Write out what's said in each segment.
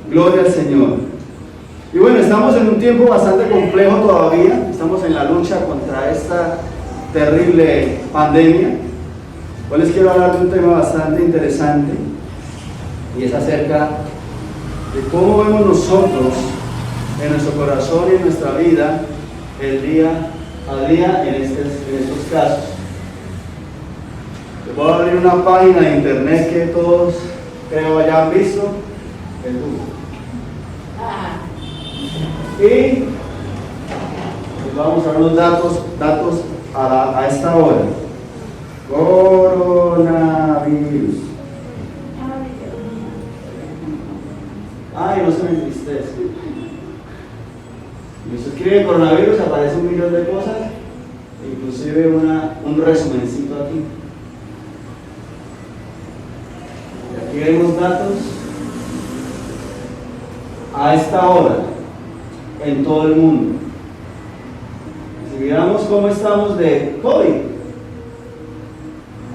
Gloria al Señor. Y bueno, estamos en un tiempo bastante complejo todavía. Estamos en la lucha contra esta terrible pandemia. Hoy les quiero hablar de un tema bastante interesante y es acerca de cómo vemos nosotros en nuestro corazón y en nuestra vida el día a día en estos casos. Les voy a abrir una página de internet que todos creo hayan visto, el Google. Y les vamos a dar unos datos a esta hora. Coronavirus. Ay, no se me entristece. Si se escribe coronavirus aparece un millón de cosas, inclusive un resumencito aquí. Y aquí vemos datos a esta hora en todo el mundo. Si miramos cómo estamos de COVID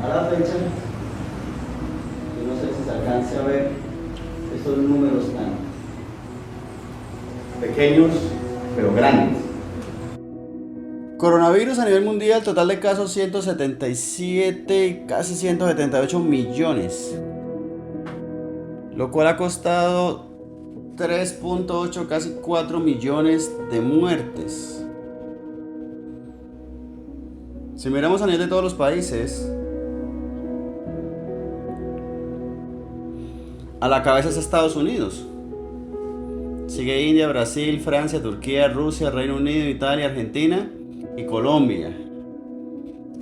a la fecha, yo no sé si se alcance a ver estos números tan pequeños pero grandes. Coronavirus a nivel mundial, total de casos 177, casi 178 millones, lo cual ha costado 3.8, casi 4 millones de muertes. Si miramos a nivel de todos los países, a la cabeza es Estados Unidos. Sigue India, Brasil, Francia, Turquía, Rusia, Reino Unido, Italia, Argentina y Colombia.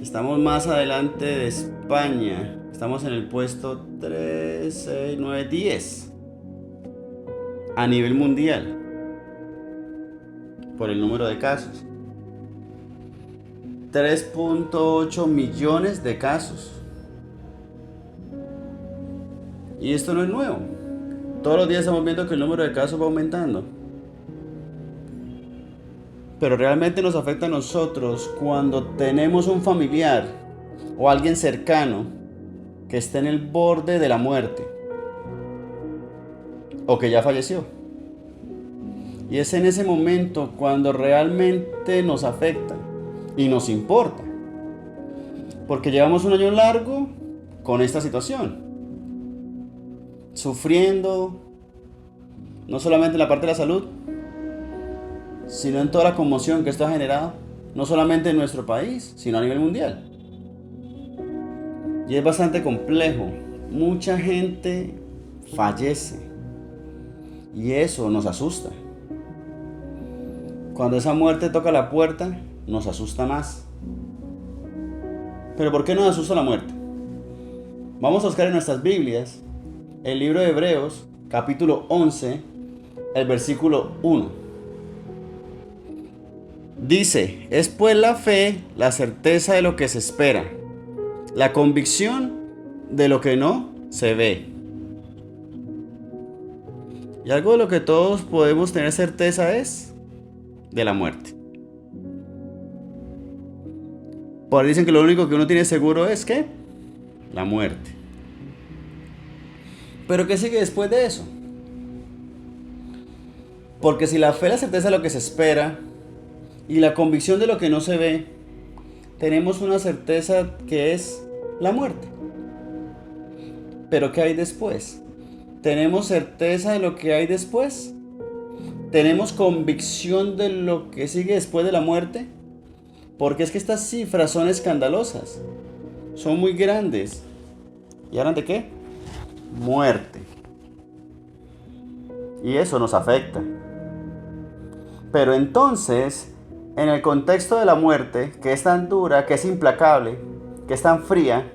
Estamos más adelante de España. Estamos en el puesto 3, 6, 9, 10 a nivel mundial por el número de casos. 3.8 millones de casos. Y esto no es nuevo. Todos los días estamos viendo que el número de casos va aumentando. Pero realmente nos afecta a nosotros cuando tenemos un familiar o alguien cercano que esté en el borde de la muerte o que ya falleció. Y es en ese momento cuando realmente nos afecta y nos importa, porque llevamos un año largo con esta situación, sufriendo no solamente en la parte de la salud, sino en toda la conmoción que esto ha generado, no solamente en nuestro país, sino a nivel mundial. Y es bastante complejo. Mucha gente fallece y eso nos asusta. Cuando esa muerte toca la puerta, nos asusta más. ¿Pero por qué nos asusta la muerte? Vamos a buscar en nuestras Biblias el libro de Hebreos, capítulo 11, el versículo 1. Dice: es pues la fe, la certeza de lo que se espera, la convicción de lo que no se ve. Y algo de lo que todos podemos tener certeza es de la muerte. Por ahí dicen que lo único que uno tiene seguro es ¿qué? La muerte. Pero ¿qué sigue después de eso? Porque si la fe, la certeza de lo que se espera y la convicción de lo que no se ve, tenemos una certeza que es la muerte. Pero ¿qué hay después? ¿Tenemos certeza de lo que hay después? ¿Tenemos convicción de lo que sigue después de la muerte? Porque es que estas cifras son escandalosas, son muy grandes. ¿Y hablan de qué? Muerte. Y eso nos afecta. Pero entonces, en el contexto de la muerte, que es tan dura, que es implacable, que es tan fría,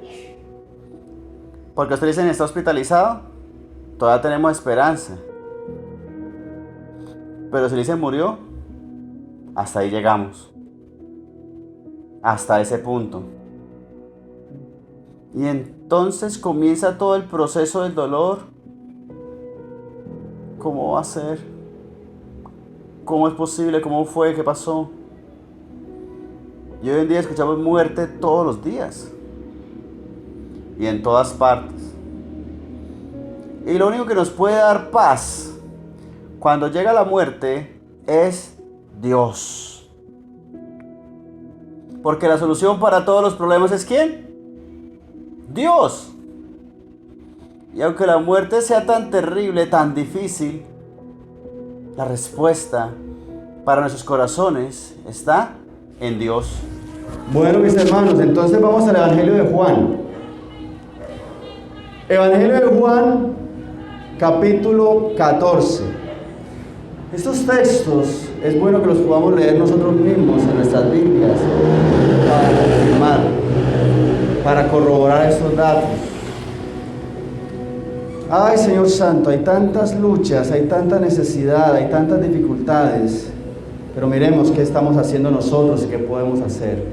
porque ustedes dicen está hospitalizado, todavía tenemos esperanza. Pero si le dicen murió, hasta ahí llegamos. Hasta ese punto. Y entonces comienza todo el proceso del dolor. ¿Cómo va a ser? ¿Cómo es posible? ¿Cómo fue? ¿Qué pasó? Y hoy en día escuchamos muerte todos los días. Y en todas partes. Y lo único que nos puede dar paz cuando llega la muerte es Dios. Porque la solución para todos los problemas es ¿quién? Dios. Y aunque la muerte sea tan terrible, tan difícil, la respuesta para nuestros corazones está en Dios. Bueno, mis hermanos, entonces vamos al Evangelio de Juan. Evangelio de Juan, capítulo 14. Estos textos es bueno que los podamos leer nosotros mismos en nuestras Biblias para confirmar, para corroborar estos datos. Ay, Señor Santo, hay tantas luchas, hay tanta necesidad, hay tantas dificultades, pero miremos qué estamos haciendo nosotros y qué podemos hacer.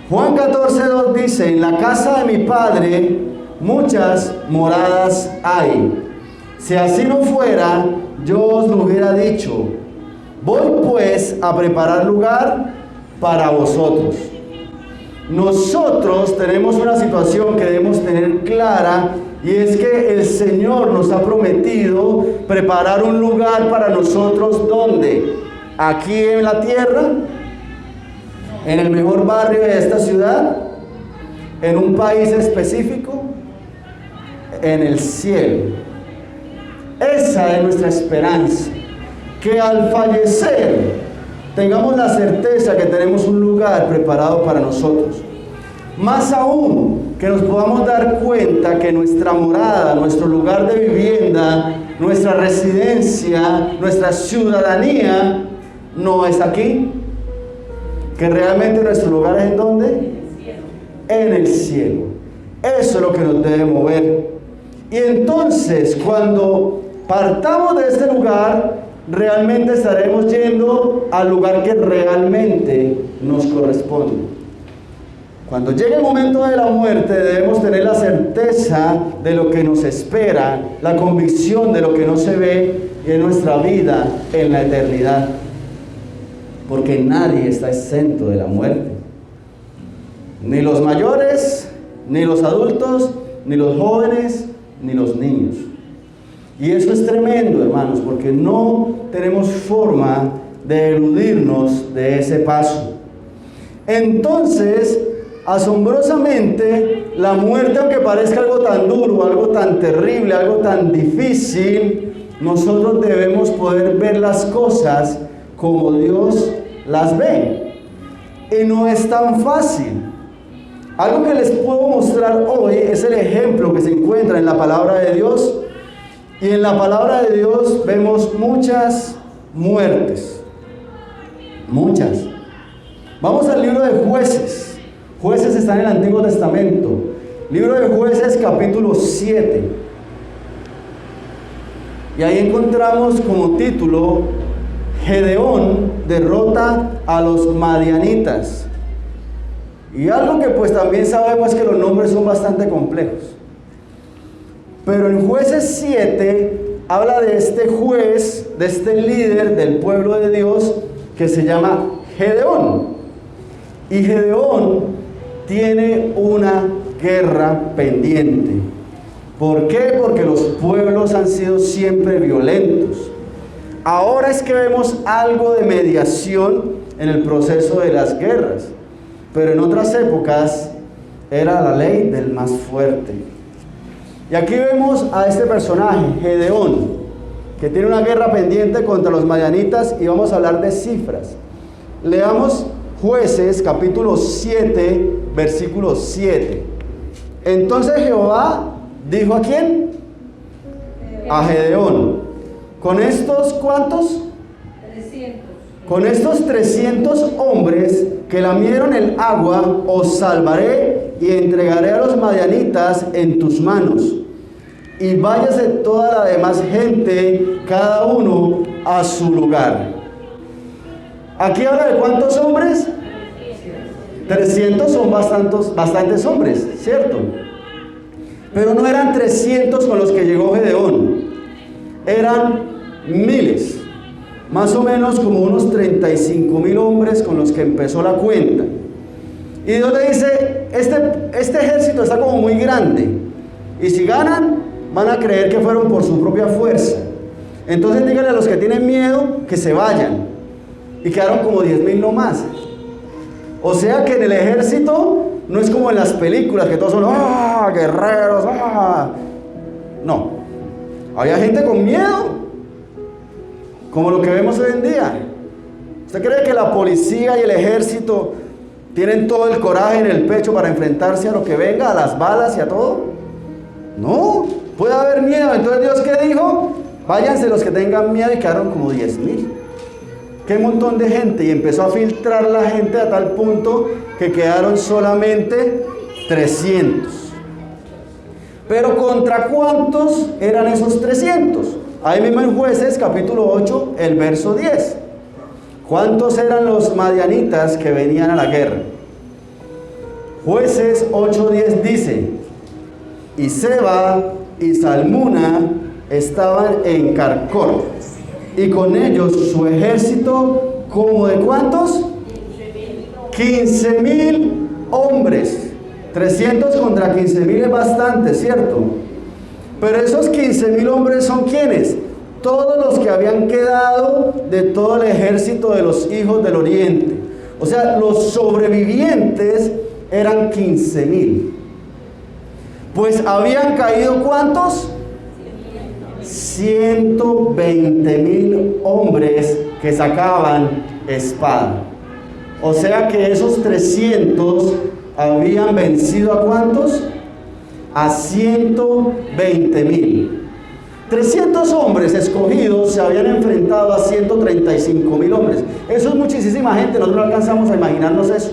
Juan 14:2 dice: en la casa de mi Padre muchas moradas hay. Si así no fuera, yo os lo hubiera dicho. Voy pues a preparar lugar para vosotros. Nosotros tenemos una situación que debemos tener clara, y es que el Señor nos ha prometido preparar un lugar para nosotros. ¿Dónde? ¿Aquí en la tierra? ¿En el mejor barrio de esta ciudad? ¿En un país específico? En el cielo. Esa es nuestra esperanza, que al fallecer tengamos la certeza que tenemos un lugar preparado para nosotros. Más aún, que nos podamos dar cuenta que nuestra morada, nuestro lugar de vivienda, nuestra residencia, nuestra ciudadanía no es aquí, que realmente nuestro lugar es ¿en dónde? En el cielo. Eso es lo que nos debe mover. Y entonces, cuando partamos de este lugar, realmente estaremos yendo al lugar que realmente nos corresponde. Cuando llegue el momento de la muerte, debemos tener la certeza de lo que nos espera, la convicción de lo que no se ve en nuestra vida en la eternidad. Porque nadie está exento de la muerte. Ni los mayores, ni los adultos, ni los jóvenes, ni los niños. Y eso es tremendo, hermanos, porque no tenemos forma de eludirnos de ese paso. Entonces, asombrosamente, la muerte, aunque parezca algo tan duro, algo tan terrible, algo tan difícil, nosotros debemos poder ver las cosas como Dios las ve. Y no es tan fácil. Algo que les puedo mostrar hoy es el ejemplo que se encuentra en la palabra de Dios. Y en la palabra de Dios vemos muchas muertes. Muchas. Vamos al libro de Jueces. Jueces está en el Antiguo Testamento. Libro de Jueces, capítulo 7. Y ahí encontramos como título: Gedeón derrota a los madianitas. Y algo que pues también sabemos es que los nombres son bastante complejos. Pero en Jueces 7 habla de este juez, de este líder del pueblo de Dios que se llama Gedeón. Y Gedeón tiene una guerra pendiente. ¿Por qué? Porque los pueblos han sido siempre violentos. Ahora es que vemos algo de mediación en el proceso de las guerras, pero en otras épocas era la ley del más fuerte. Y aquí vemos a este personaje, Gedeón, que tiene una guerra pendiente contra los madianitas, y vamos a hablar de cifras. Leamos Jueces, capítulo 7, versículo 7. Entonces Jehová dijo: ¿a quién? A Gedeón: con estos, ¿cuántos? 300. Con estos 300 hombres que lamieron el agua, os salvaré y entregaré a los madianitas en tus manos. Y váyase toda la demás gente, cada uno a su lugar. Aquí habla de ¿cuántos hombres? 300 son bastantes hombres, ¿cierto? Pero no eran 300 con los que llegó Gedeón. Eran miles. Más o menos como unos 35,000 hombres con los que empezó la cuenta. Y Dios le dice: este ejército está como muy grande, y si ganan, van a creer que fueron por su propia fuerza. Entonces díganle a los que tienen miedo que se vayan. Y quedaron como 10.000 nomás. O sea que en el ejército no es como en las películas, que todos son guerreros. No. Había gente con miedo, como lo que vemos hoy en día. ¿Usted cree que la policía y el ejército tienen todo el coraje en el pecho para enfrentarse a lo que venga, a las balas y a todo? No, puede haber miedo. Entonces Dios, ¿qué dijo? Váyanse los que tengan miedo, y quedaron como 10.000. Qué montón de gente, y empezó a filtrar la gente a tal punto que quedaron solamente 300. Pero ¿contra cuántos eran esos 300? Ahí mismo en Jueces capítulo 8, el verso 10. ¿Cuántos eran los madianitas que venían a la guerra? Jueces 8:10 dice: y Seba y Salmuna estaban en Carcor, y con ellos su ejército, ¿como de cuántos? 15.000 hombres. 300 contra 15.000 es bastante, ¿cierto? Pero esos 15.000 hombres son ¿quiénes? Todos los que habían quedado de todo el ejército de los hijos del oriente. O sea, los sobrevivientes eran 15.000. Pues habían caído ¿cuántos? 120.000 hombres que sacaban espada. O sea que esos 300 habían vencido ¿a cuántos? A 120.000. 300 hombres escogidos se habían enfrentado a 135.000 hombres. Eso es muchísima gente, nosotros no alcanzamos a imaginarnos eso.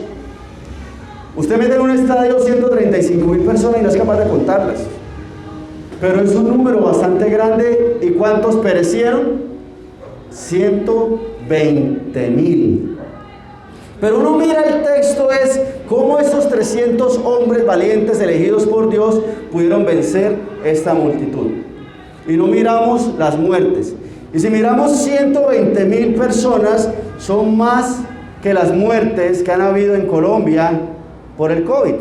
Usted mete en un estadio 135.000 personas y no es capaz de contarlas. Pero es un número bastante grande. ¿Y cuántos perecieron? 120.000. Pero uno mira el texto, es cómo esos 300 hombres valientes elegidos por Dios pudieron vencer esta multitud. Y no miramos las muertes. Y si miramos 120.000 personas, son más que las muertes que han habido en Colombia por el COVID.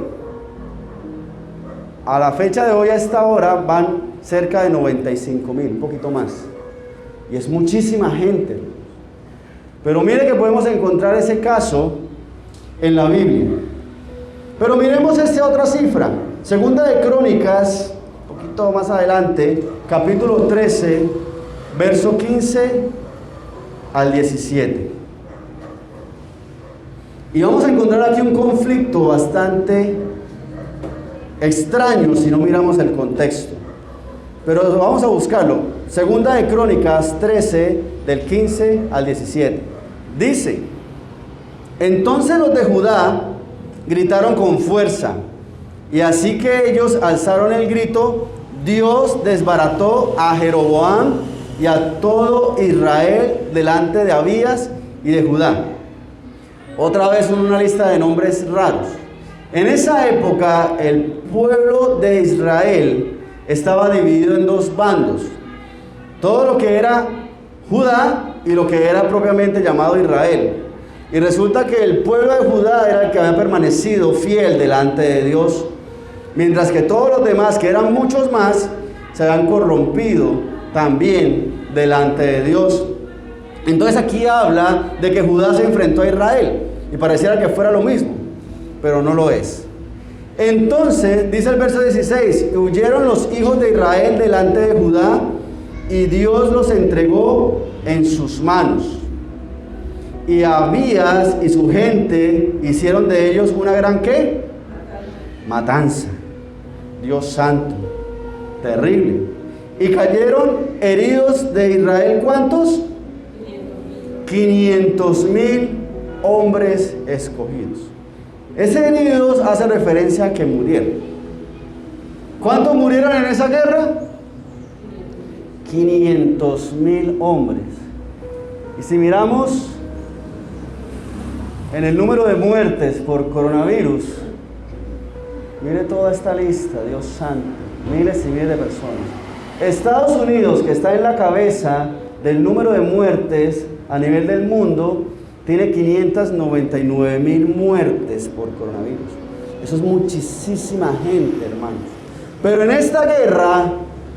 A la fecha de hoy, a esta hora, van cerca de 95.000, un poquito más. Y es muchísima gente. Pero mire que podemos encontrar ese caso en la Biblia. Pero miremos esta otra cifra. Segunda de Crónicas, un poquito más adelante, capítulo 13, verso 15 al 17. Y vamos a encontrar aquí un conflicto bastante extraño si no miramos el contexto. Pero vamos a buscarlo. Segunda de Crónicas 13, del 15 al 17. Dice: entonces los de Judá gritaron con fuerza, y así que ellos alzaron el grito, Dios desbarató a Jeroboam y a todo Israel delante de Abías y de Judá. Otra vez una lista de nombres raros. En esa época el pueblo de Israel estaba dividido en dos bandos. Todo lo que era Judá y lo que era propiamente llamado Israel. Y resulta que el pueblo de Judá era el que había permanecido fiel delante de Dios, mientras que todos los demás, que eran muchos más, se habían corrompido también delante de Dios. Entonces aquí habla de que Judá se enfrentó a Israel, y pareciera que fuera lo mismo, pero no lo es. Entonces, dice el verso 16, huyeron los hijos de Israel delante de Judá, y Dios los entregó en sus manos. Y Abías y su gente hicieron de ellos una gran ¿qué? Matanza. Dios santo, terrible. Y cayeron heridos de Israel, ¿cuántos? 500.000 hombres escogidos. Ese heridos hace referencia a que murieron. ¿Cuántos murieron en esa guerra? 500.000 hombres. Y si miramos en el número de muertes por coronavirus, mire toda esta lista, Dios santo, miles y miles de personas. Estados Unidos, que está en la cabeza del número de muertes a nivel del mundo, tiene 599.000 muertes por coronavirus. Eso es muchísima gente, hermanos. Pero en esta guerra,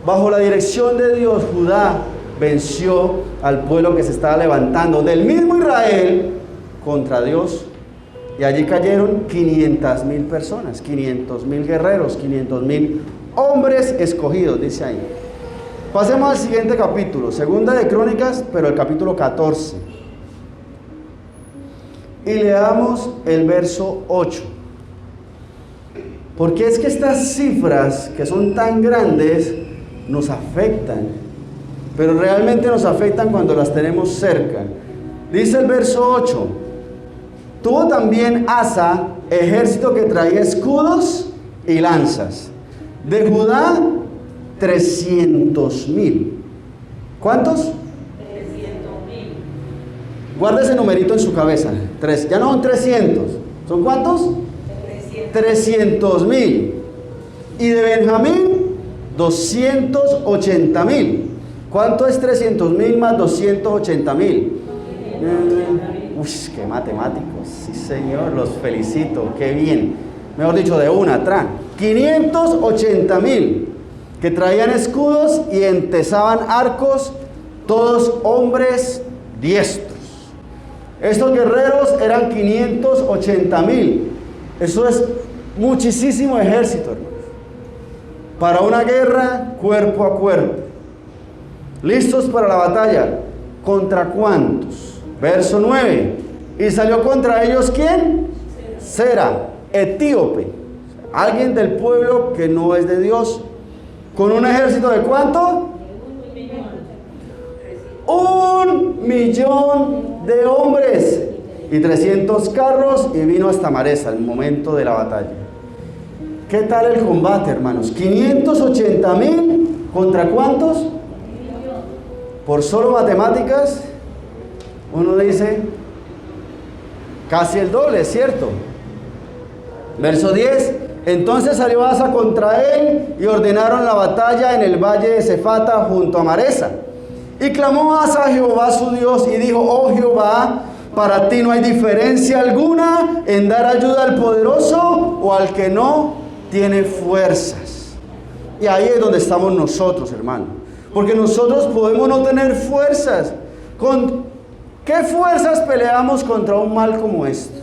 bajo la dirección de Dios, Judá venció al pueblo que se estaba levantando del mismo Israel contra Dios. Y allí cayeron 500,000 personas, 500,000 guerreros, 500,000 hombres escogidos, dice ahí. Pasemos al siguiente capítulo, Segunda de Crónicas, pero el capítulo 14. Y leamos el verso 8. Porque es que estas cifras que son tan grandes nos afectan, pero realmente nos afectan cuando las tenemos cerca. Dice el verso 8: tuvo también Asa ejército que traía escudos y lanzas. De Judá, 300,000. ¿Cuántos? 300,000. Guarda ese numerito en su cabeza. Ya no son 300. ¿Son cuántos? 300,000. Y de Benjamín, 280,000. ¿Cuánto es 300,000 más 280,000? Uy, qué matemáticos. Sí, señor, los felicito. Qué bien. Mejor dicho, de una atrás. 580,000 que traían escudos y entesaban arcos, todos hombres diestros. Estos guerreros eran 580,000. Eso es muchísimo ejército, hermanos. Para una guerra cuerpo a cuerpo. Listos para la batalla. ¿Contra cuántos? Verso 9. Y salió contra ellos ¿quién? Sera, etíope. Alguien del pueblo que no es de Dios. ¿Con un ejército de cuánto? 1,000,000 de hombres y 300 carros, y vino hasta Maresa, el momento de la batalla. ¿Qué tal el combate, hermanos? 580,000 ¿contra cuántos? Por solo matemáticas, uno dice casi el doble, ¿cierto? Verso 10. Entonces salió Asa contra él y ordenaron la batalla en el valle de Cefata junto a Maresa. Y clamó Asa a Jehová su Dios y dijo: oh Jehová, para ti no hay diferencia alguna en dar ayuda al poderoso o al que no tiene fuerzas. Y ahí es donde estamos nosotros, hermano. Porque nosotros podemos no tener fuerzas. ¿Con qué fuerzas peleamos contra un mal como este?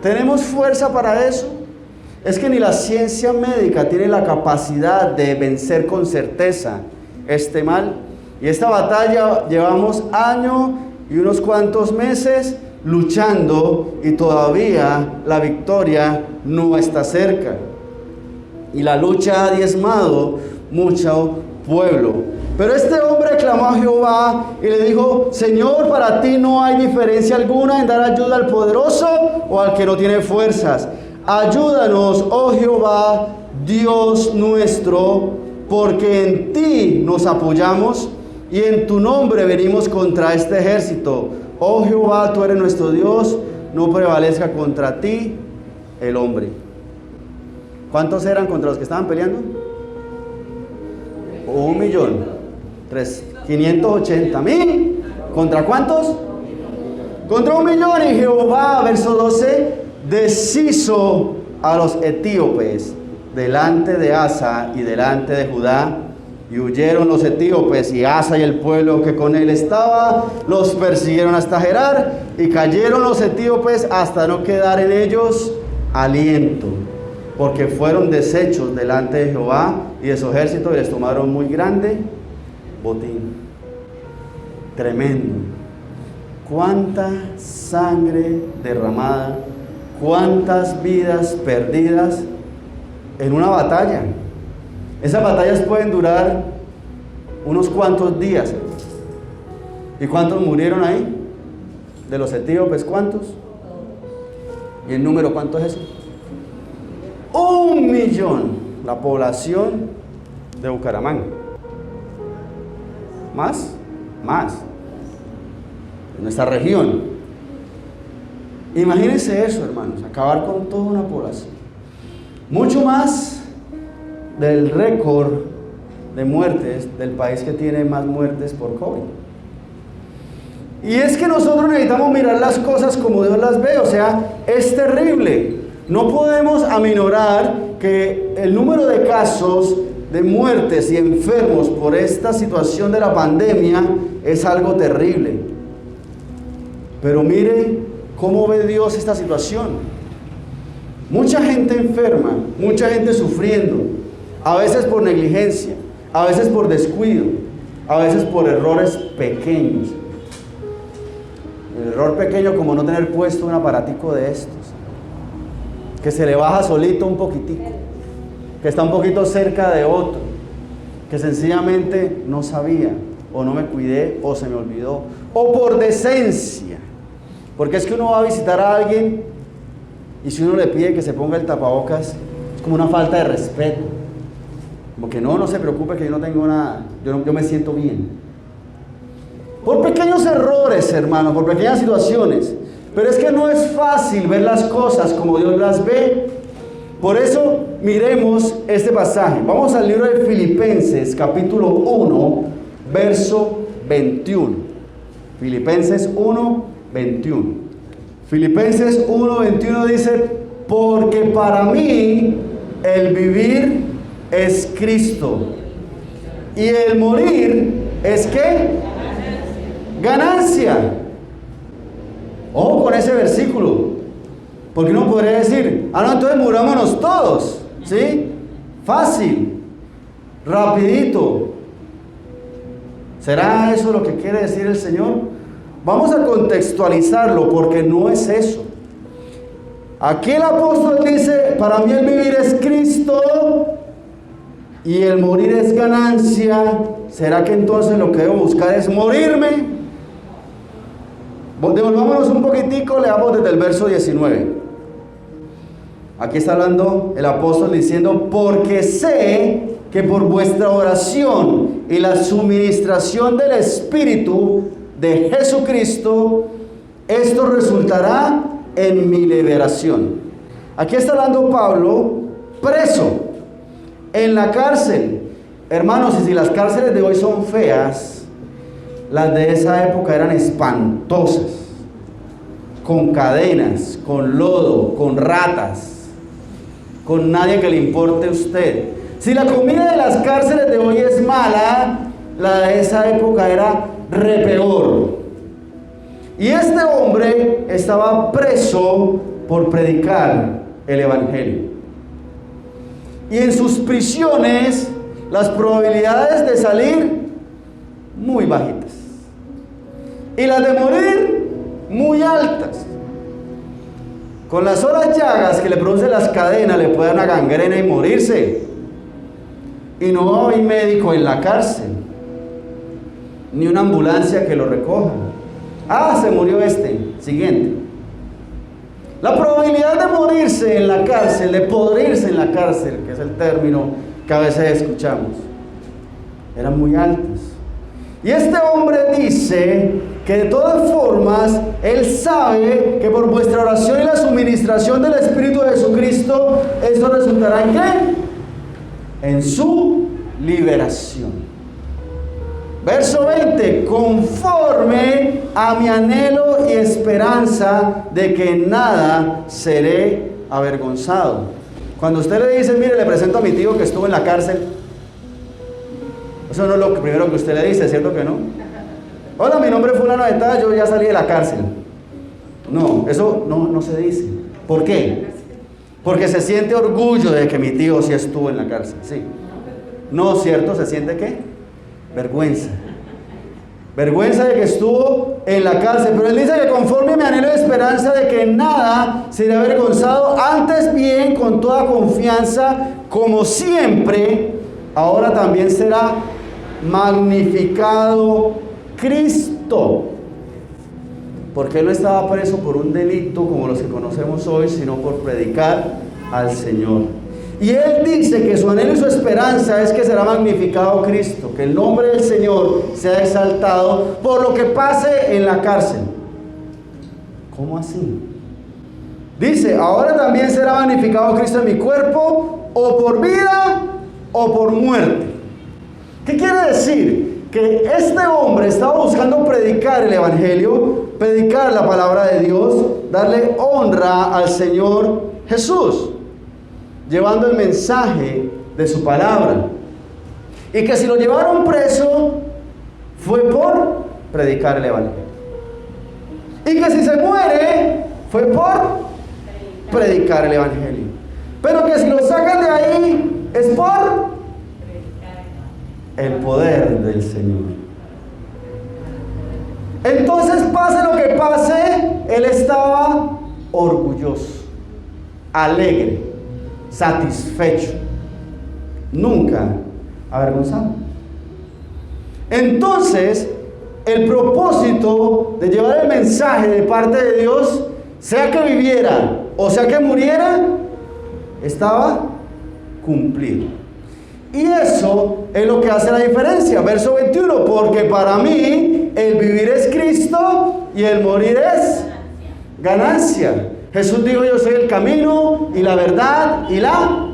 ¿Tenemos fuerza para eso? Es que ni la ciencia médica tiene la capacidad de vencer con certeza este mal. Y esta batalla llevamos año y unos cuantos meses luchando y todavía la victoria no está cerca. Y la lucha ha diezmado mucho pueblo. Pero este hombre clamó a Jehová y le dijo: Señor, para ti no hay diferencia alguna en dar ayuda al poderoso o al que no tiene fuerzas. Ayúdanos, oh Jehová, Dios nuestro, porque en ti nos apoyamos y en tu nombre venimos contra este ejército. Oh Jehová, tú eres nuestro Dios, no prevalezca contra ti el hombre. ¿Cuántos eran contra los que estaban peleando? 580,000. ¿Contra cuántos? Contra 1,000,000. Y Jehová, verso 12, deshizo a los etíopes delante de Asa y delante de Judá, y huyeron los etíopes, y Asa y el pueblo que con él estaba los persiguieron hasta Gerar, y cayeron los etíopes hasta no quedar en ellos aliento, porque fueron deshechos delante de Jehová y de su ejército, y les tomaron muy grande botín. Tremendo. Cuánta sangre derramada, cuántas vidas perdidas en una batalla. Esas batallas pueden durar unos cuantos días. ¿Y cuántos murieron ahí? De los etíopes, ¿cuántos? ¿Y el número cuánto es eso? 1,000,000. La población de Bucaramanga. ¿Más? Más. En nuestra región. Imagínense eso, hermanos, acabar con toda una población. Mucho más del récord de muertes del país que tiene más muertes por COVID. Y es que nosotros necesitamos mirar las cosas como Dios las ve, o sea, es terrible. No podemos aminorar que el número de casos de muertes y enfermos por esta situación de la pandemia es algo terrible. Pero mire cómo ve Dios esta situación. Mucha gente enferma, mucha gente sufriendo, a veces por negligencia, a veces por descuido, a veces por errores pequeños. El error pequeño como no tener puesto un aparatico de estos, que se le baja solito un poquitico, que está un poquito cerca de otro, que sencillamente no sabía, o no me cuidé, o se me olvidó, o por decencia, porque es que uno va a visitar a alguien y si uno le pide que se ponga el tapabocas, es como una falta de respeto, como que no se preocupe que yo no tengo nada, yo me siento bien. Por pequeños errores, hermanos, por pequeñas situaciones. Pero es que no es fácil ver las cosas como Dios las ve. Por eso miremos este pasaje. Vamos al libro de Filipenses, capítulo 1, verso 21. Filipenses 1, 21. Filipenses 1, 21 dice: porque para mí el vivir es Cristo y el morir es ¿qué? Ganancia. Ojo con ese versículo, porque uno podría decir, no, entonces murámonos todos, ¿sí? Fácil, rapidito. ¿Será eso lo que quiere decir el Señor? Vamos a contextualizarlo, porque no es eso. Aquí el apóstol dice, para mí el vivir es Cristo y el morir es ganancia. ¿Será que entonces lo que debo buscar es morirme? Devolvámonos un poquitico, leamos desde el verso 19. Aquí está hablando el apóstol diciendo: porque sé que por vuestra oración y la suministración del Espíritu de Jesucristo, esto resultará en mi liberación. Aquí está hablando Pablo, preso, en la cárcel. Hermanos, y si las cárceles de hoy son feas, las de esa época eran espantosas, con cadenas, con lodo, con ratas, con nadie que le importe a usted. Si la comida de las cárceles de hoy es mala, la de esa época era re peor. Y este hombre estaba preso por predicar el Evangelio. Y en sus prisiones, las probabilidades de salir muy bajitas. Y las de morir muy altas. Con las solas llagas que le producen las cadenas le puede dar una gangrena y morirse. Y no hay médico en la cárcel, ni una ambulancia que lo recoja. Se murió siguiente. La probabilidad de morirse en la cárcel, de podrirse en la cárcel, que es el término que a veces escuchamos, eran muy altas. Y este hombre dice que de todas formas, él sabe que por vuestra oración y la suministración del Espíritu de Jesucristo, esto resultará ¿en qué? En su liberación. Verso 20: conforme a mi anhelo y esperanza de que en nada seré avergonzado. Cuando usted le dice, mire, le presento a mi tío que estuvo en la cárcel, eso no es lo primero que usted le dice, ¿cierto que no? Hola, mi nombre es fulano de tal, yo ya salí de la cárcel. No, eso no se dice. ¿Por qué? Porque se siente orgullo de que mi tío sí estuvo en la cárcel, sí. No, ¿cierto? ¿Se siente qué? Vergüenza. Vergüenza de que estuvo en la cárcel. Pero él dice que conforme a mi anhelo y esperanza de que en nada seré avergonzado, antes bien con toda confianza, como siempre, ahora también será magnificado Cristo. Porque él no estaba preso por un delito como los que conocemos hoy, sino por predicar al Señor. Y él dice que su anhelo y su esperanza es que será magnificado Cristo, que el nombre del Señor sea exaltado por lo que pase en la cárcel. ¿Cómo así? Dice, ahora también será magnificado Cristo en mi cuerpo, o por vida o por muerte. ¿Qué quiere decir? Que este hombre estaba buscando predicar el Evangelio, predicar la palabra de Dios, darle honra al Señor Jesús, llevando el mensaje de su palabra. Y que si lo llevaron preso fue por predicar el evangelio. Y que si se muere fue por predicar el evangelio. Pero que si lo sacan de ahí es por el poder del Señor. Entonces, pase lo que pase, él estaba orgulloso, alegre, satisfecho, nunca avergonzado. Entonces, el propósito de llevar el mensaje de parte de Dios, sea que viviera o sea que muriera, estaba cumplido. Y eso es lo que hace la diferencia. Verso 21, porque para mí el vivir es Cristo y el morir es ganancia. Jesús dijo: yo soy el camino y la verdad y la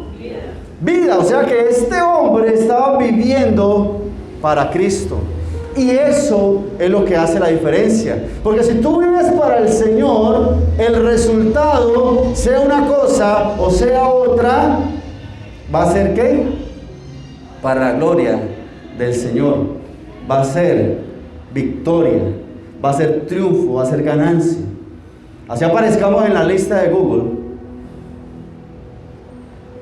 vida. O sea que este hombre estaba viviendo para Cristo. Y eso es lo que hace la diferencia. Porque si tú vives para el Señor, el resultado, sea una cosa o sea otra, ¿va a ser qué? Para la gloria del Señor. Va a ser victoria, va a ser triunfo, va a ser ganancia. Así aparezcamos en la lista de Google,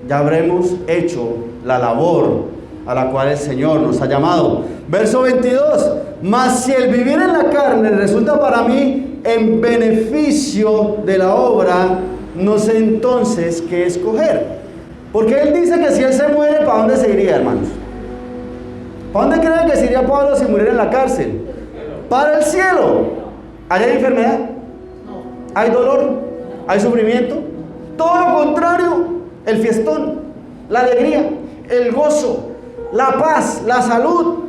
ya habremos hecho la labor a la cual el Señor nos ha llamado. Verso 22, mas si el vivir en la carne resulta para mí en beneficio de la obra, no sé entonces qué escoger. Porque él dice que si él se muere, ¿para dónde se iría, hermanos? ¿Para dónde creen que se iría Pablo si muriera en la cárcel? Para el cielo. ¿Hay enfermedad? ¿Hay dolor? ¿Hay sufrimiento? Todo lo contrario, el fiestón, la alegría, el gozo, la paz, la salud.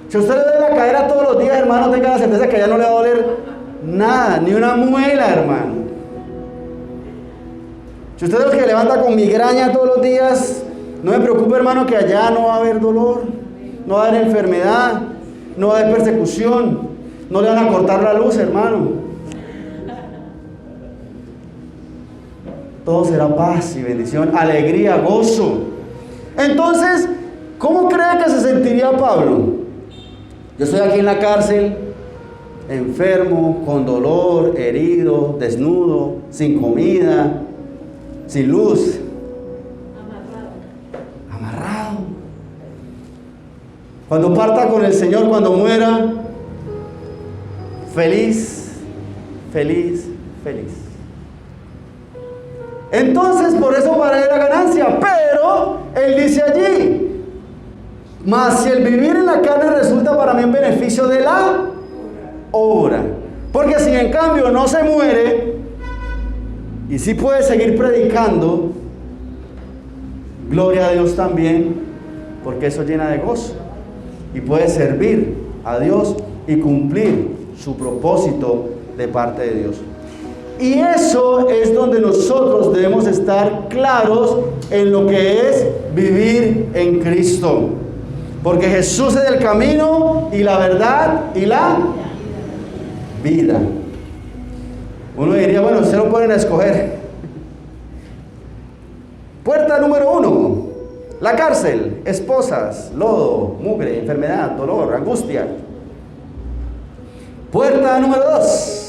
Si usted le duele la cadera todos los días, hermano, tenga la certeza que ya no le va a doler nada, ni una muela, hermano. Si usted es el que levanta con migraña todos los días, no me preocupe, hermano, que allá no va a haber dolor, no va a haber enfermedad, no va a haber persecución, no le van a cortar la luz, hermano. Todo será paz y bendición, alegría, gozo. Entonces, ¿cómo cree que se sentiría Pablo? Yo estoy aquí en la cárcel, enfermo, con dolor, herido, desnudo, sin comida, sin luz, amarrado. Cuando parta con el Señor, cuando muera, feliz, feliz, feliz. Entonces, por eso para él la ganancia. Pero él dice allí: mas si el vivir en la carne resulta para mí en beneficio de la obra. Porque si en cambio no se muere y sí puede seguir predicando, gloria a Dios también, porque eso llena de gozo y puede servir a Dios y cumplir su propósito de parte de Dios. Y eso es donde nosotros debemos estar claros en lo que es vivir en Cristo. Porque Jesús es el camino y la verdad y la vida. Uno diría, bueno, se lo pueden escoger. Puerta número 1, la cárcel, esposas, lodo, mugre, enfermedad, dolor, angustia. Puerta número 2,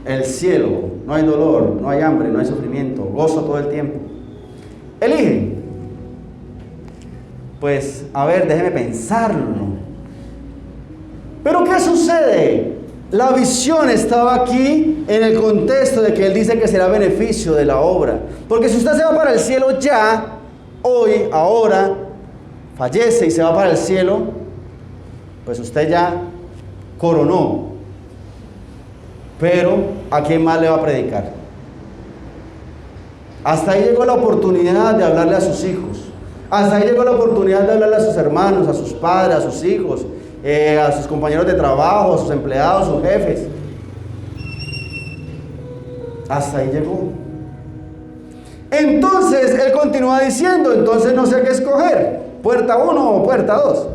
el cielo, no hay dolor, no hay hambre, no hay sufrimiento, gozo todo el tiempo. Elige. Pues, a ver, déjeme pensarlo. Pero ¿qué sucede? La visión estaba aquí en el contexto de que él dice que será beneficio de la obra. Porque si usted se va para el cielo ya, hoy, ahora, fallece y se va para el cielo, pues usted ya coronó. Pero ¿a quién más le va a predicar? Hasta ahí llegó la oportunidad de hablarle a sus hijos. Hasta ahí llegó la oportunidad de hablarle a sus hermanos, a sus padres, a sus hijos, a sus compañeros de trabajo, a sus empleados, a sus jefes. Hasta ahí llegó. Entonces, él continúa diciendo, entonces no sé qué escoger, puerta 1 o puerta 2.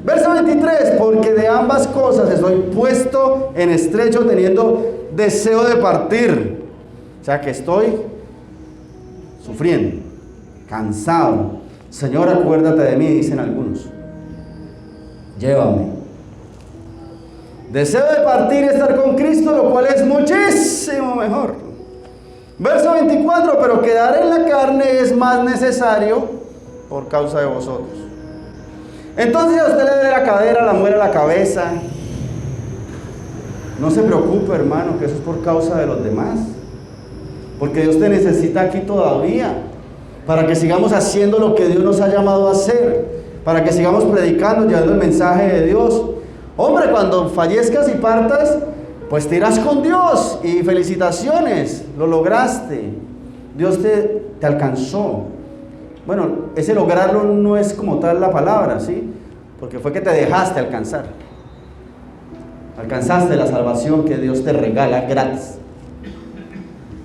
Verso 23, porque de ambas cosas estoy puesto en estrecho, teniendo deseo de partir. O sea que estoy sufriendo, cansado, Señor, acuérdate de mí, dicen algunos. Llévame. Deseo de partir y estar con Cristo, lo cual es muchísimo mejor. Verso 24, pero quedar en la carne es más necesario por causa de vosotros. Entonces a usted le duele la cadera, la muela la cabeza. No se preocupe, hermano, que eso es por causa de los demás. Porque Dios te necesita aquí todavía, para que sigamos haciendo lo que Dios nos ha llamado a hacer, para que sigamos predicando, llevando el mensaje de Dios. Hombre, cuando fallezcas y partas, pues te irás con Dios y felicitaciones, lo lograste. Dios te alcanzó. Bueno, ese lograrlo no es como tal la palabra, ¿sí? Porque fue que te dejaste alcanzar. Alcanzaste la salvación que Dios te regala gratis.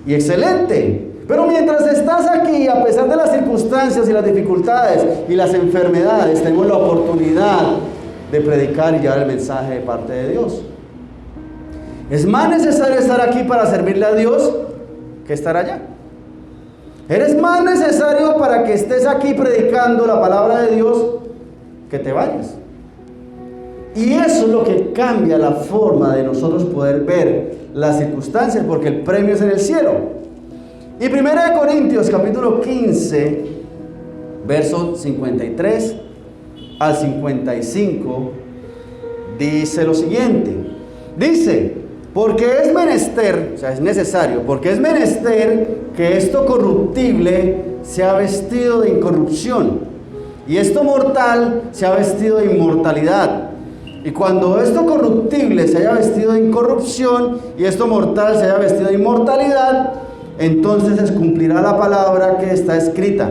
Y excelente. Pero mientras estás aquí, a pesar de las circunstancias y las dificultades y las enfermedades, tenemos la oportunidad de predicar y llevar el mensaje de parte de Dios. Es más necesario estar aquí para servirle a Dios que estar allá. Eres más necesario para que estés aquí predicando la palabra de Dios que te vayas. Y eso es lo que cambia la forma de nosotros poder ver las circunstancias, porque el premio es en el cielo. Y 1 Corintios capítulo 15, versos 53 al 55, dice lo siguiente. Dice, porque es menester, o sea, es necesario, porque es menester que esto corruptible sea vestido de incorrupción, y esto mortal sea vestido de inmortalidad. Y cuando esto corruptible se haya vestido de incorrupción, y esto mortal se haya vestido de inmortalidad, entonces se cumplirá la palabra que está escrita: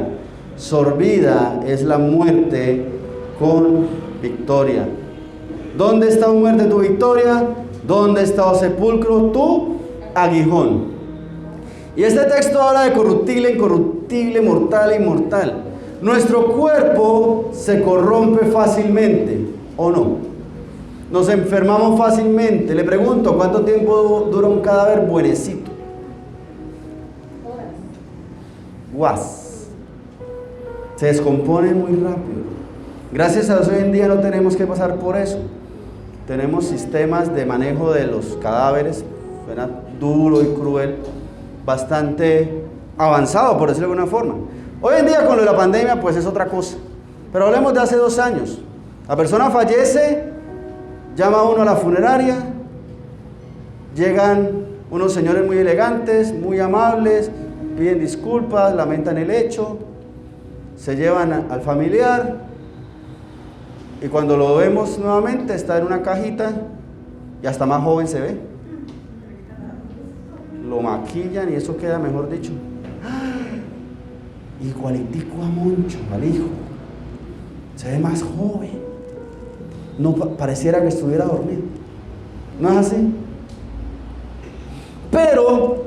sorbida es la muerte con victoria. ¿Dónde está, oh muerte, tu victoria? ¿Dónde está, oh sepulcro, tu aguijón? Y este texto habla de corruptible, incorruptible, mortal e inmortal. Nuestro cuerpo se corrompe fácilmente, ¿o no? Nos enfermamos fácilmente. Le pregunto, ¿cuánto tiempo dura un cadáver buenecito? Guas. Se descompone muy rápido. Gracias a Dios hoy en día no tenemos que pasar por eso. Tenemos sistemas de manejo de los cadáveres, suena duro y cruel, bastante avanzado, por decirlo de alguna forma. Hoy en día con lo de la pandemia pues es otra cosa. Pero hablemos de hace 2 años. La persona fallece, llama a uno a la funeraria, llegan unos señores muy elegantes, muy amables, piden disculpas, lamentan el hecho, se llevan al familiar, y cuando lo vemos nuevamente está en una cajita y hasta más joven se ve. Lo maquillan y eso queda, mejor dicho, igualitico a Moncho, al hijo. Se ve más joven. No pareciera que estuviera dormido. ¿No es así? Pero,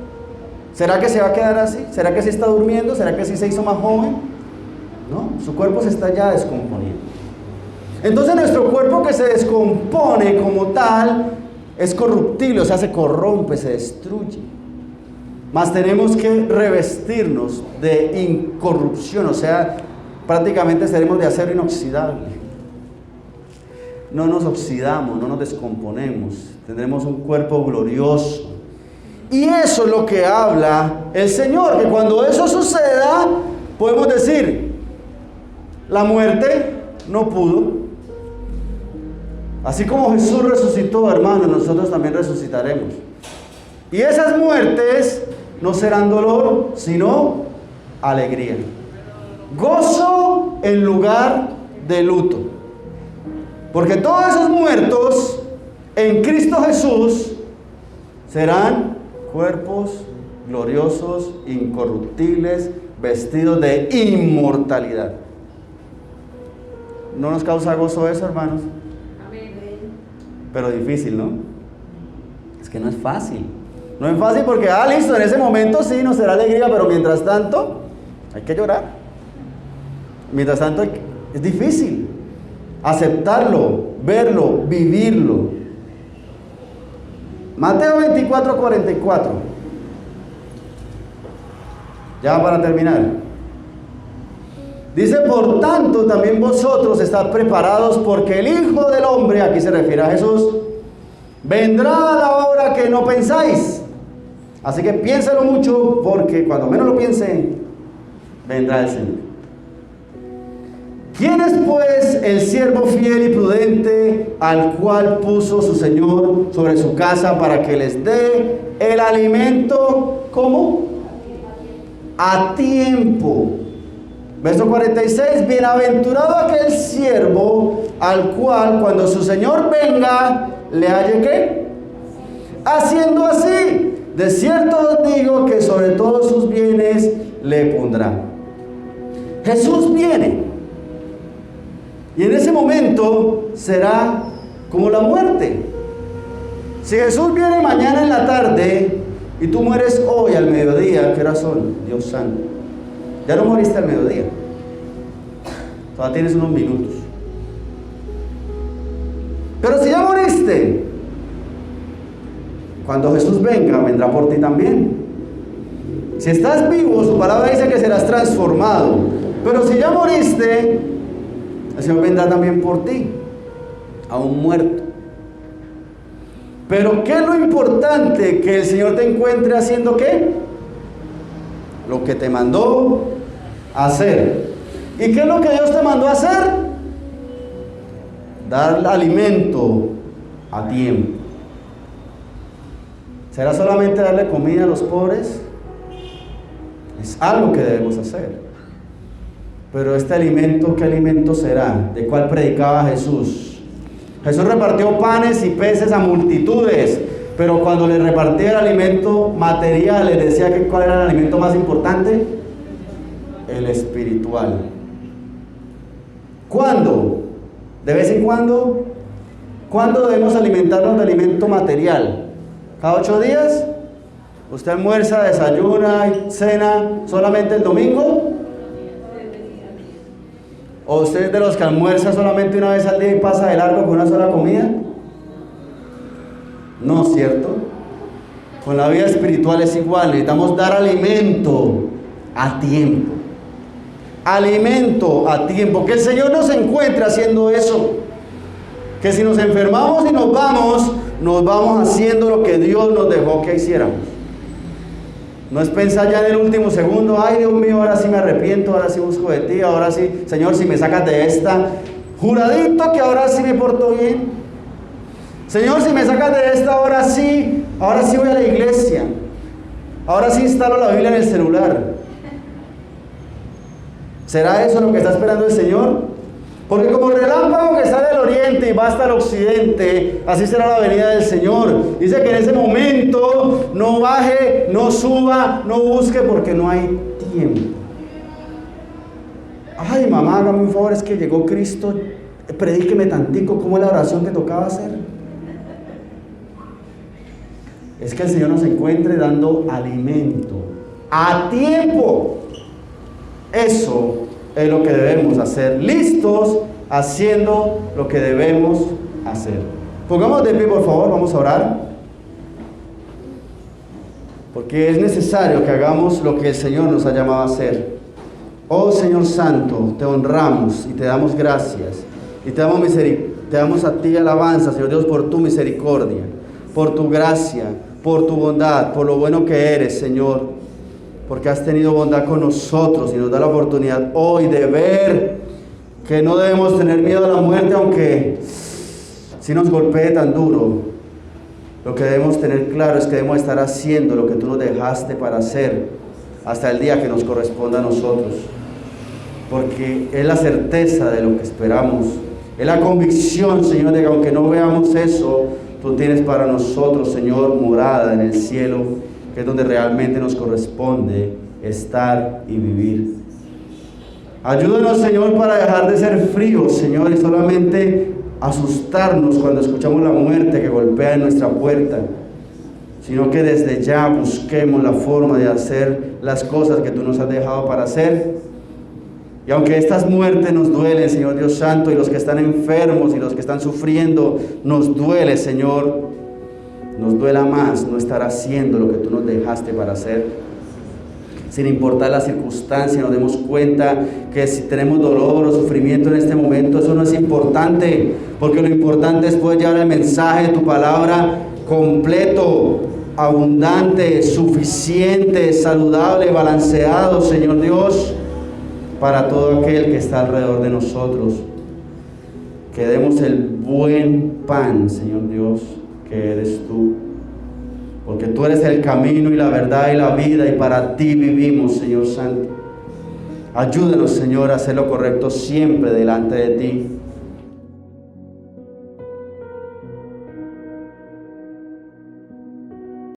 ¿será que se va a quedar así? ¿Será que sí está durmiendo? ¿Será que sí se hizo más joven? No, su cuerpo se está ya descomponiendo. Entonces nuestro cuerpo que se descompone como tal es corruptible, o sea, se corrompe, se destruye. Mas tenemos que revestirnos de incorrupción, o sea, prácticamente seremos de acero inoxidable. No nos oxidamos, no nos descomponemos, tendremos un cuerpo glorioso. Y eso es lo que habla el Señor, que cuando eso suceda, podemos decir, la muerte no pudo. Así como Jesús resucitó, hermanos, nosotros también resucitaremos. Y esas muertes no serán dolor, sino alegría. Gozo en lugar de luto. Porque todos esos muertos en Cristo Jesús serán cuerpos gloriosos, incorruptibles, vestidos de inmortalidad. ¿No nos causa gozo eso, hermanos? Pero difícil, ¿no? Es que no es fácil. No es fácil porque, listo, en ese momento sí nos será alegría, pero mientras tanto hay que llorar. Mientras tanto es difícil aceptarlo, verlo, vivirlo. Mateo 24:44. Ya para terminar. Dice, por tanto, también vosotros estad preparados, porque el Hijo del Hombre, aquí se refiere a Jesús, vendrá a la hora que no pensáis. Así que piénselo mucho, porque cuando menos lo piensen, vendrá el Señor. ¿Quién es pues el siervo fiel y prudente al cual puso su Señor sobre su casa para que les dé el alimento? ¿Cómo? A tiempo. Verso 46, bienaventurado aquel siervo al cual cuando su Señor venga, le halle ¿qué? Haciendo así. De cierto os digo que sobre todos sus bienes le pondrá. Jesús viene. Y en ese momento será como la muerte. Si Jesús viene mañana en la tarde y tú mueres hoy al mediodía, ¿qué hora son? Dios santo. Ya no moriste al mediodía. Todavía tienes unos minutos. Pero si ya moriste, cuando Jesús venga, vendrá por ti también. Si estás vivo, su palabra dice que serás transformado. Pero si ya moriste, el Señor vendrá también por ti, aún muerto. Pero ¿qué es lo importante? Que el Señor te encuentre haciendo ¿qué? Lo que te mandó hacer. ¿Y qué es lo que Dios te mandó a hacer? Dar alimento a tiempo. ¿Será solamente darle comida a los pobres? Es algo que debemos hacer. Pero este alimento, ¿qué alimento será? ¿De cuál predicaba Jesús? Jesús repartió panes y peces a multitudes, pero cuando le repartía el alimento material, les decía que ¿cuál era el alimento más importante? El espiritual. ¿Cuándo? ¿De vez en cuando? ¿Cuándo debemos alimentarnos de alimento material? ¿Cada 8 días? ¿Usted almuerza, desayuna y cena solamente el domingo? ¿O usted es de los que almuerza solamente una vez al día y pasa de largo con una sola comida? No, ¿cierto? Con la vida espiritual es igual, necesitamos dar alimento a tiempo. Alimento a tiempo. Que el Señor nos encuentre haciendo eso. Que si nos enfermamos y nos vamos haciendo lo que Dios nos dejó que hiciéramos. No es pensar ya en el último segundo, ay Dios mío, ahora sí me arrepiento, ahora sí busco de ti, ahora sí, Señor, si me sacas de esta, juradito que ahora sí me porto bien. Señor, si me sacas de esta, ahora sí voy a la iglesia, ahora sí instalo la Biblia en el celular. ¿Será eso lo que está esperando el Señor? Porque como el relámpago que sale del oriente y va hasta el occidente, así será la venida del Señor. Dice que en ese momento no baje, no suba, no busque, porque no hay tiempo. Ay, mamá, hágame un favor, es que llegó Cristo, predíqueme tantico, ¿cómo es la oración que tocaba hacer? Es que el Señor nos encuentre dando alimento a tiempo. Eso es lo que debemos hacer, listos, haciendo lo que debemos hacer. Pongamos de pie, por favor, vamos a orar. Porque es necesario que hagamos lo que el Señor nos ha llamado a hacer. Oh Señor Santo, te honramos y te damos gracias. Y te damos a ti alabanza, Señor Dios, por tu misericordia, por tu gracia, por tu bondad, por lo bueno que eres, Señor. Porque has tenido bondad con nosotros y nos da la oportunidad hoy de ver que no debemos tener miedo a la muerte, aunque si nos golpee tan duro. Lo que debemos tener claro es que debemos estar haciendo lo que tú nos dejaste para hacer hasta el día que nos corresponda a nosotros. Porque es la certeza de lo que esperamos, es la convicción, Señor, de que aunque no veamos eso, tú tienes para nosotros, Señor, morada en el cielo, que es donde realmente nos corresponde estar y vivir. Ayúdanos, Señor, para dejar de ser fríos, Señor, y solamente asustarnos cuando escuchamos la muerte que golpea en nuestra puerta, sino que desde ya busquemos la forma de hacer las cosas que tú nos has dejado para hacer. Y aunque estas muertes nos duelen, Señor Dios Santo, y los que están enfermos y los que están sufriendo, nos duele, Señor, nos duela más no estar haciendo lo que tú nos dejaste para hacer. sin importar la circunstancia, nos demos cuenta que si tenemos dolor o sufrimiento en este momento, eso no es importante, porque lo importante es poder llevar el mensaje de tu palabra completo, abundante, suficiente, saludable, balanceado, Señor Dios, para todo aquel que está alrededor de nosotros. Que demos el buen pan, Señor Dios, que eres tú. Porque tú eres el camino y la verdad y la vida, y para ti vivimos, Señor Santo. Ayúdanos, Señor, a hacer lo correcto siempre delante de ti.